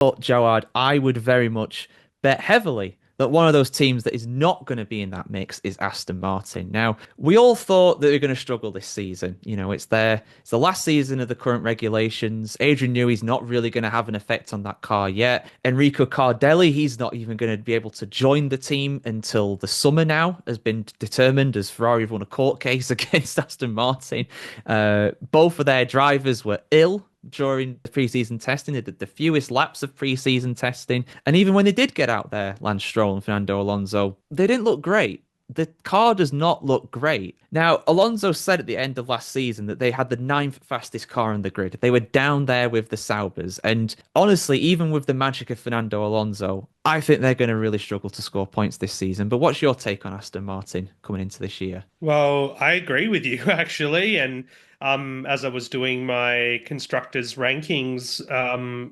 But Jawad, I would very much bet heavily that one of those teams that is not going to be in that mix is Aston Martin. Now, we all thought that they're going to struggle this season. It's the last season of the current regulations. Adrian Newey's not really going to have an effect on that car yet. Enrico Cardelli, he's not even going to be able to join the team until the summer now, has been determined as Ferrari have won a court case against Aston Martin. Both of their drivers were ill during the preseason testing. They did the fewest laps of preseason testing. And even when they did get out there, Lance Stroll and Fernando Alonso, they didn't look great. The car does not look great. Now, Alonso said at the end of last season that they had the ninth fastest car on the grid. They were down there with the Saubers. And honestly, even with the magic of Fernando Alonso, I think they're going to really struggle to score points this season. But what's your take on Aston Martin coming into this year? Well, I agree with you actually, and as I was doing my constructors rankings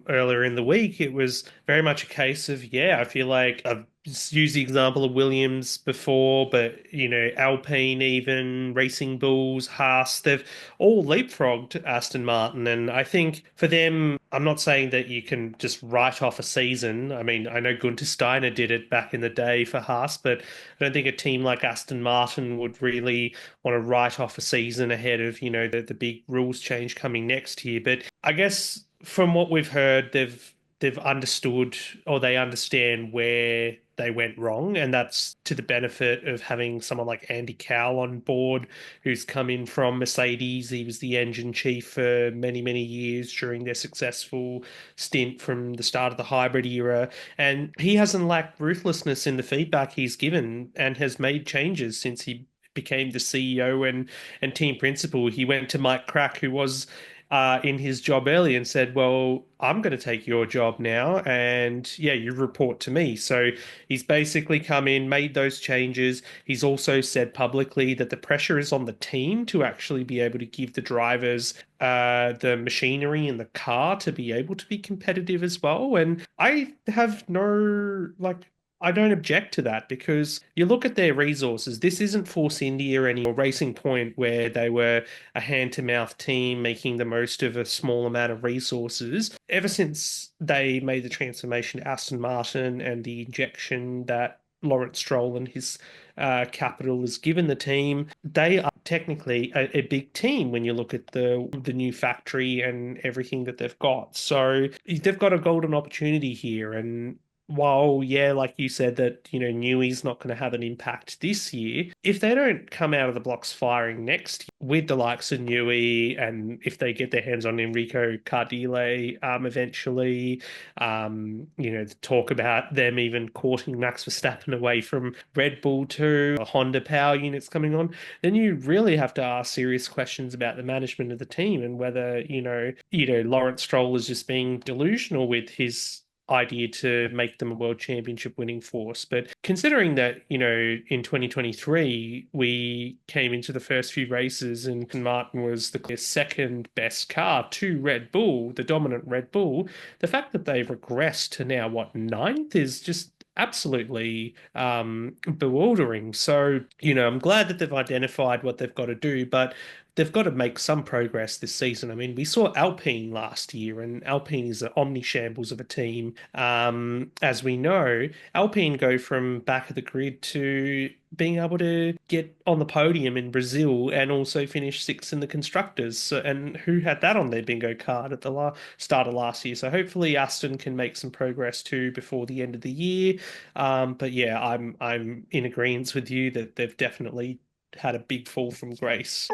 earlier in the week, it was very much a case of I feel like I've used the example of Williams before, but Alpine, even Racing Bulls, Haas, they've all leapfrogged Aston Martin, and I think for them, I'm not saying that you can just write off a season. I mean, I know Gunter Steiner did it back in the day for Haas, but I don't think a team like Aston Martin would really want to write off a season ahead of, the big rules change coming next year. But I guess from what we've heard, they've understood, or they understand where they went wrong, and that's to the benefit of having someone like Andy Cowell on board, who's come in from Mercedes. He was the engine chief for many, many years during their successful stint from the start of the hybrid era. And he hasn't lacked ruthlessness in the feedback he's given and has made changes since he became the CEO and team principal. He went to Mike Crack, who was in his job early, and said, "Well, I'm going to take your job now, and you report to me." So he's basically come in, made those changes. He's also said publicly that the pressure is on the team to actually be able to give the drivers the machinery in the car to be able to be competitive as well. And I have no I don't object to that because you look at their resources. This isn't Force India anymore, Racing Point, where they were a hand-to-mouth team making the most of a small amount of resources. Ever since they made the transformation to Aston Martin and the injection that Lawrence Stroll and his capital has given the team, they are technically a big team when you look at the new factory and everything that they've got. So they've got a golden opportunity here, and while, like you said, that, Newey's not going to have an impact this year, if they don't come out of the blocks firing next year with the likes of Newey, and if they get their hands on Enrico Cardile eventually, the talk about them even courting Max Verstappen away from Red Bull to Honda power units coming on, then you really have to ask serious questions about the management of the team and whether, Lawrence Stroll is just being delusional with his idea to make them a world championship winning force. But considering that, in 2023, we came into the first few races and Martin was the second best car to Red Bull, the dominant Red Bull, the fact that they've regressed to now, what, ninth is just absolutely bewildering. So, I'm glad that they've identified what they've got to do, but they've got to make some progress this season. I mean, we saw Alpine last year, and Alpine is an omni shambles of a team. As we know, Alpine go from back of the grid to being able to get on the podium in Brazil and also finish sixth in the constructors. So, and who had that on their bingo card at the start of last year? So hopefully Aston can make some progress too before the end of the year. But I'm in agreement with you that they've definitely had a big fall from grace.